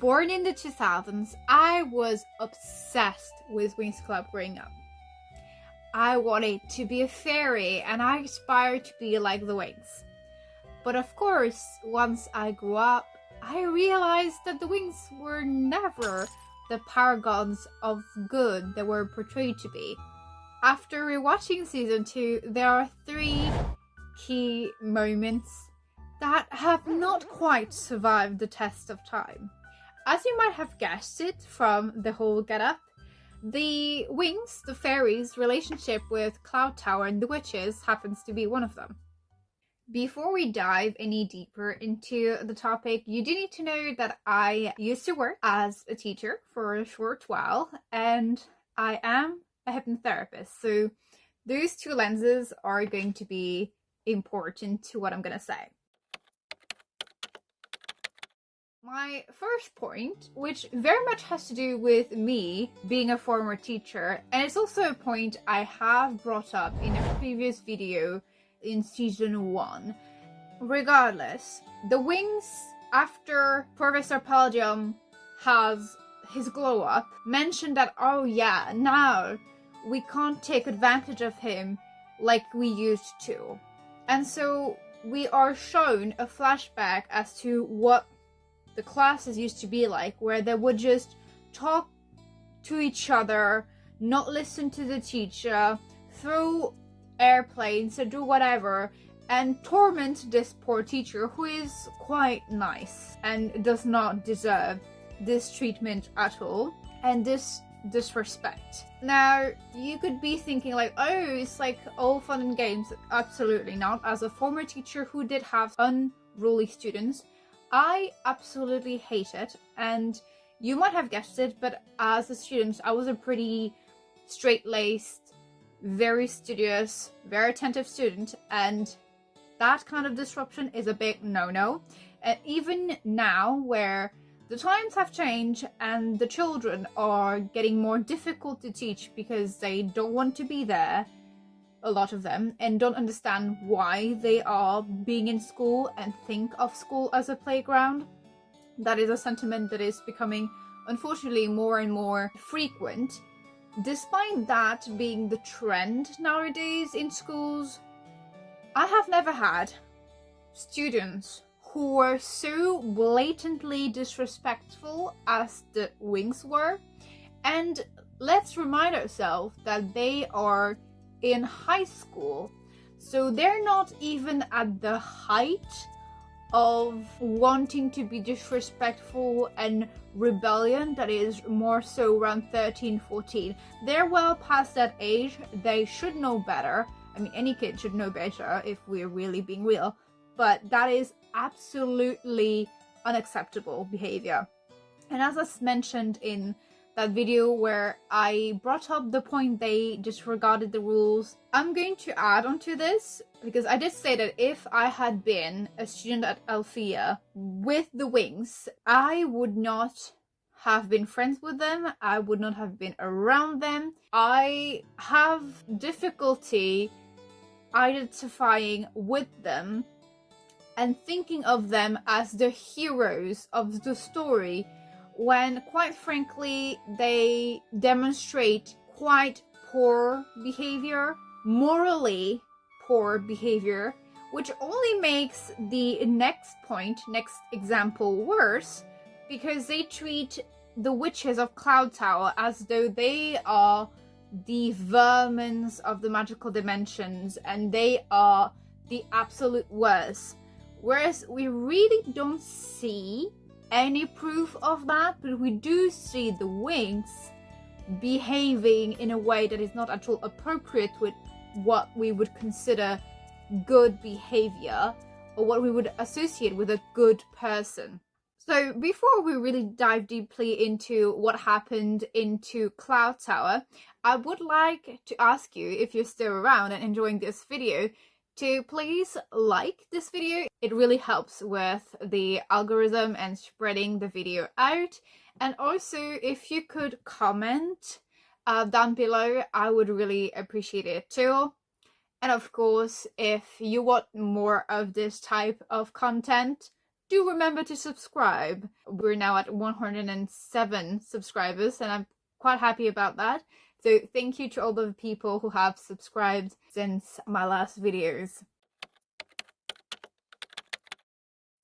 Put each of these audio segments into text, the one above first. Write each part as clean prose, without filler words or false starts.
Born in the 2000s, I was obsessed with Winx Club growing up. I wanted to be a fairy and I aspired to be like the Winx. But of course, once I grew up, I realized that the Winx were never the paragons of good they were portrayed to be. After rewatching season 2, there are 3 key moments that have not quite survived the test of time. As you might have guessed it from the whole getup, the Winx, the fairies' relationship with Cloud Tower and the witches happens to be one of them. Before we dive any deeper into the topic, you do need to know that I used to work as a teacher for a short while, and I am a hypnotherapist, so those 2 lenses are going to be important to what I'm going to say. My first point, which very much has to do with me being a former teacher, and it's also a point I have brought up in a previous video in season 1. Regardless, the Winx, after Professor Palladium has his glow up, mentioned that, oh yeah, now we can't take advantage of him like we used to. And so we are shown a flashback as to what the classes used to be like, where they would just talk to each other, not listen to the teacher, throw airplanes or do whatever, and torment this poor teacher who is quite nice and does not deserve this treatment at all, and this disrespect. Now, you could be thinking like, oh, it's like all fun and games. Absolutely not. As a former teacher who did have unruly students, I absolutely hate it, and you might have guessed it, but as a student, I was a pretty straight-laced, very studious, very attentive student, and that kind of disruption is a big no-no. And even now, where the times have changed and the children are getting more difficult to teach because they don't want to be there, a lot of them, and don't understand why they are being in school and think of school as a playground. That is a sentiment that is becoming, unfortunately, more and more frequent. Despite that being the trend nowadays in schools, I have never had students who were so blatantly disrespectful as the Winx were. And let's remind ourselves that they are in high school, so they're not even at the height of wanting to be disrespectful and rebellion. That is more so around 13, 14. They're well past that age. They should know better. I mean, any kid should know better if we're really being real, but that is absolutely unacceptable behavior. And as I mentioned in that video where I brought up the point they disregarded the rules, I'm going to add on to this, because I did say that if I had been a student at Althea with the Winx, I would not have been friends with them, I would not have been around them. I have difficulty identifying with them and thinking of them as the heroes of the story, when quite frankly they demonstrate quite poor behavior, morally poor behavior, which only makes the next example worse, because they treat the witches of Cloud Tower as though they are the vermins of the magical dimensions and they are the absolute worst. Whereas we really don't see any proof of that, but we do see the Winx behaving in a way that is not at all appropriate with what we would consider good behavior or what we would associate with a good person. So before we really dive deeply into what happened into Cloud Tower, I would like to ask you, if you're still around and enjoying this video, to please like this video. It really helps with the algorithm and spreading the video out. And also, if you could comment down below, I would really appreciate it too. And of course, if you want more of this type of content, do remember to subscribe. We're now at 107 subscribers, and I'm quite happy about that. So thank you to all the people who have subscribed since my last videos.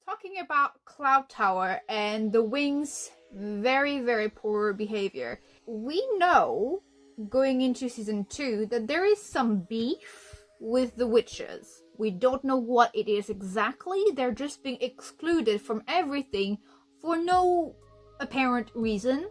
Talking about Cloud Tower and the Winx very, very poor behavior. We know going into season 2 that there is some beef with the witches. We don't know what it is exactly. They're just being excluded from everything for no apparent reason.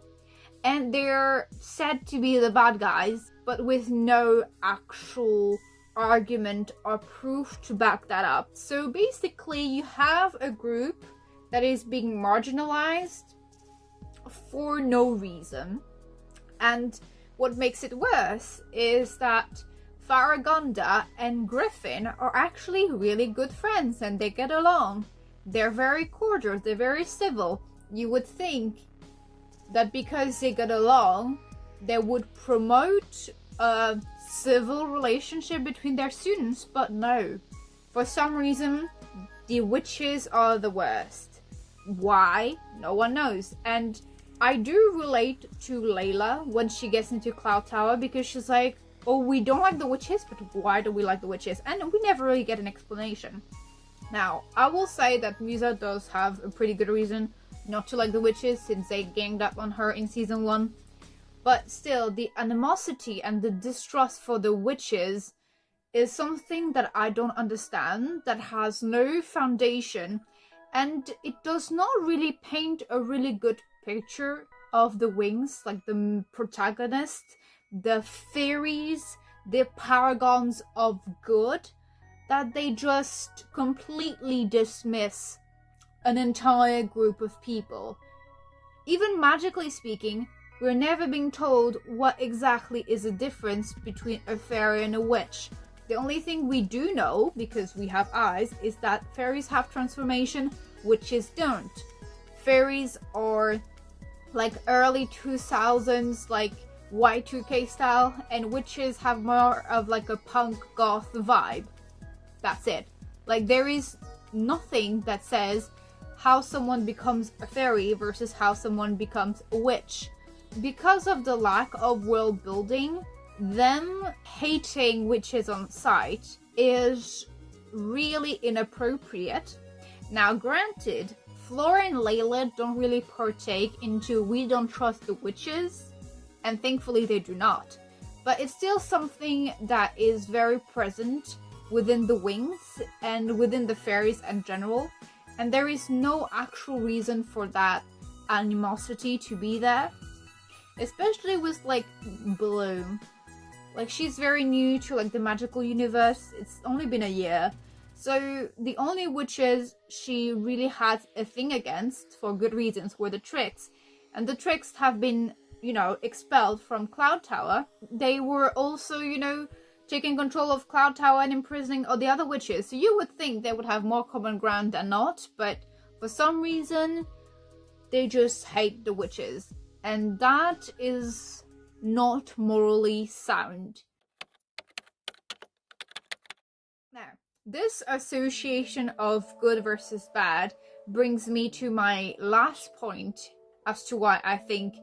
And they're said to be the bad guys, but with no actual argument or proof to back that up. So basically you have a group that is being marginalized for no reason. And what makes it worse is that Faragonda and Griffin are actually really good friends and they get along. They're very cordial, they're very civil. You would think that because they get along, they would promote a civil relationship between their students, but no. For some reason, the witches are the worst. Why? No one knows. And I do relate to Layla when she gets into Cloud Tower, because she's like, oh, we don't like the witches, but why do we like the witches? And we never really get an explanation. Now, I will say that Musa does have a pretty good reason not to like the witches, since they ganged up on her in season 1. But still, the animosity and the distrust for the witches is something that I don't understand, that has no foundation, and it does not really paint a really good picture of the Winx, like the protagonist, the fairies, the paragons of good, that they just completely dismiss an entire group of people. Even magically speaking, we're never being told what exactly is the difference between a fairy and a witch. The only thing we do know, because we have eyes, is that fairies have transformation, witches don't. Fairies are like early 2000s, like Y2K style, and witches have more of like a punk goth vibe. That's it. Like, there is nothing that says how someone becomes a fairy versus how someone becomes a witch. Because of the lack of world building, them hating witches on sight is really inappropriate. Now granted, Flora and Layla don't really partake into we don't trust the witches, and thankfully they do not. But it's still something that is very present within the Winx and within the fairies in general, and there is no actual reason for that animosity to be there. Especially with like Bloom. Like, she's very new to like the magical universe. It's only been a year. So the only witches she really has a thing against, for good reasons, were the Tricks. And the Tricks have been, you know, expelled from Cloud Tower. They were also, you know, taking control of Cloud Tower and imprisoning all the other witches. So you would think they would have more common ground than not. But for some reason, they just hate the witches. And that is not morally sound. Now, this association of good versus bad brings me to my last point as to why I think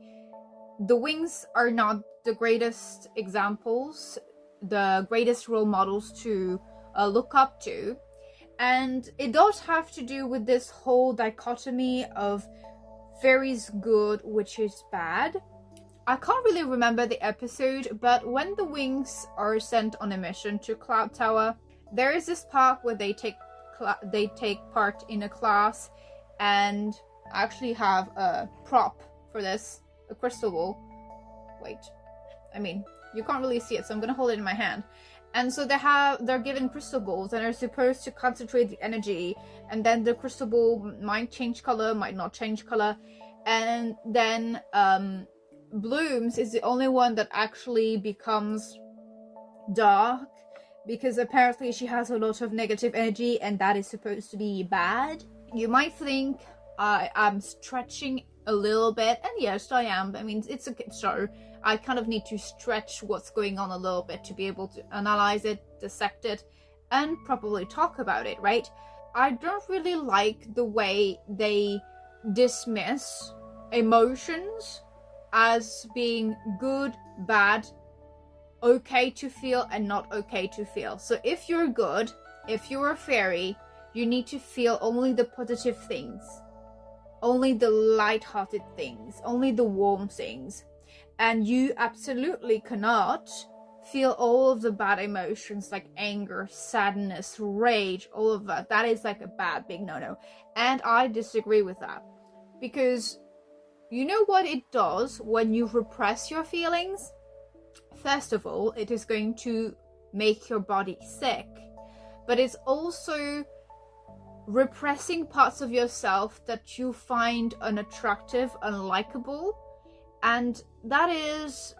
the Winx are not the greatest examples, the greatest role models to look up to. And it does have to do with this whole dichotomy of fairies good, witches bad. I can't really remember the episode, but when the Winx are sent on a mission to Cloud Tower, there is this part where they take part in a class, and I actually have a prop for this, a crystal ball. Wait, I mean, you can't really see it, so I'm gonna hold it in my hand. And so they're given crystal balls and are supposed to concentrate the energy, and then the crystal ball might change color, might not change color, and then Bloom's is the only one that actually becomes dark, because apparently she has a lot of negative energy and that is supposed to be bad. You might think I'm stretching a little bit, and yes, I am. I mean, it's a show. I kind of need to stretch what's going on a little bit to be able to analyze it, dissect it, and probably talk about it, right? I don't really like the way they dismiss emotions as being good, bad, okay to feel, and not okay to feel. So if you're good, if you're a fairy, you need to feel only the positive things, only the light-hearted things, only the warm things. And you absolutely cannot feel all of the bad emotions like anger, sadness, rage, all of that. That is like a bad big no-no. And I disagree with that. Because you know what it does when you repress your feelings? First of all, it is going to make your body sick. But it's also repressing parts of yourself that you find unattractive, unlikable. And that is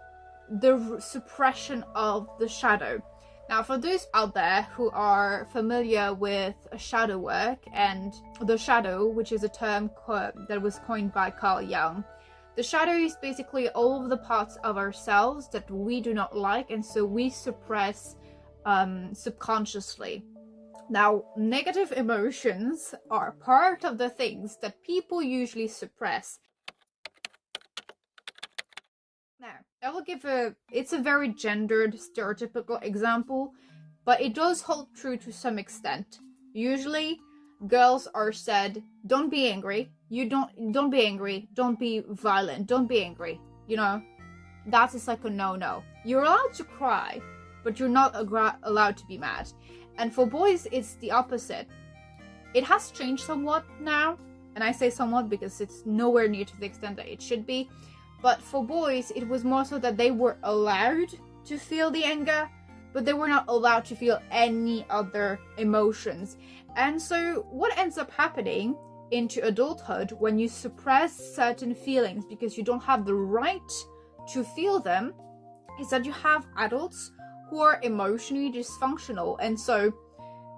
the suppression of the shadow. Now, for those out there who are familiar with shadow work and the shadow, which is a term that was coined by Carl Jung, the shadow is basically all of the parts of ourselves that we do not like, and so we suppress subconsciously. Now, negative emotions are part of the things that people usually suppress. Now, I will give it's a very gendered, stereotypical example, but it does hold true to some extent. Usually, girls are said, don't be angry, don't be angry, don't be violent, don't be angry, you know? That is like a no-no. You're allowed to cry, but you're not allowed to be mad. And for boys, it's the opposite. It has changed somewhat now, and I say somewhat because it's nowhere near to the extent that it should be. But for boys, it was more so that they were allowed to feel the anger, but they were not allowed to feel any other emotions. And so what ends up happening into adulthood when you suppress certain feelings because you don't have the right to feel them is that you have adults who are emotionally dysfunctional. And so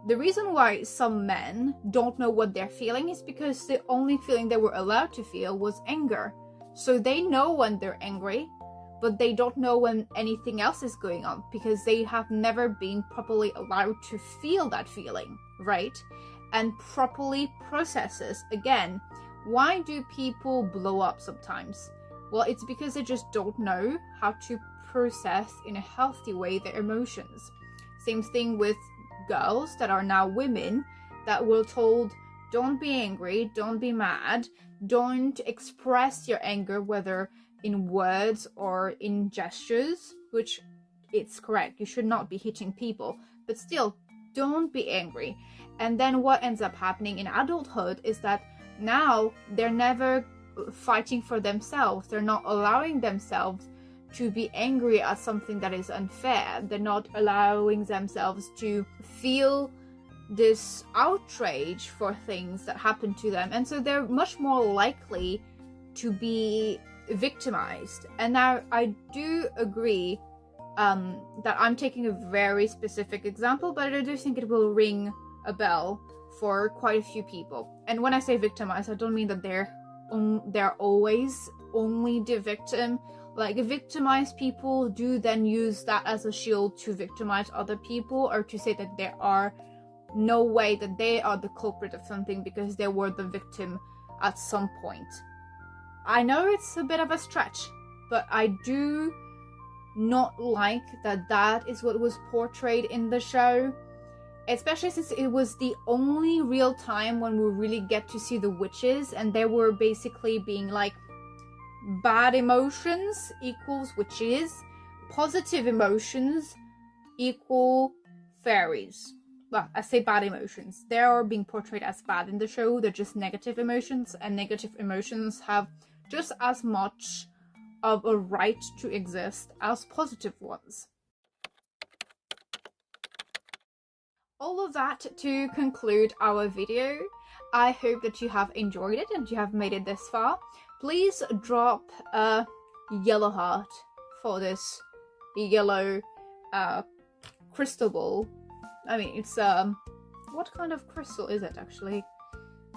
the reason why some men don't know what they're feeling is because the only feeling they were allowed to feel was anger. So they know when they're angry, but they don't know when anything else is going on because they have never been properly allowed to feel that feeling, right? And properly processes. Again, why do people blow up sometimes? Well, it's because they just don't know how to process in a healthy way their emotions. Same thing with girls that are now women that were told, don't be angry, don't be mad, don't express your anger, whether in words or in gestures, which it's correct, you should not be hitting people, but still, don't be angry. And then what ends up happening in adulthood is that now they're never fighting for themselves. They're not allowing themselves to be angry at something that is unfair. They're not allowing themselves to feel this outrage for things that happen to them, and so they're much more likely to be victimized. And now I do agree that I'm taking a very specific example, but I do think it will ring a bell for quite a few people. And when I say victimized, I don't mean that they're always only the victim. Like, victimized people do then use that as a shield to victimize other people, or to say that there are no way that they are the culprit of something because they were the victim at some point. I know it's a bit of a stretch, but I do not like that that is what was portrayed in the show, especially since it was the only real time when we really get to see the witches, and they were basically being like, bad emotions equals witches, positive emotions equal fairies. Well, I say bad emotions. They are being portrayed as bad in the show. They're just negative emotions, and negative emotions have just as much of a right to exist as positive ones. All of that to conclude our video. I hope that you have enjoyed it and you have made it this far. Please drop a yellow heart for this yellow crystal ball. I mean, it's what kind of crystal is it actually?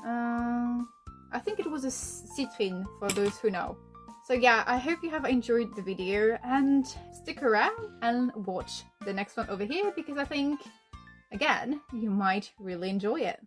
I think it was a citrine for those who know. So yeah, I hope you have enjoyed the video, and stick around and watch the next one over here because I think, again, you might really enjoy it.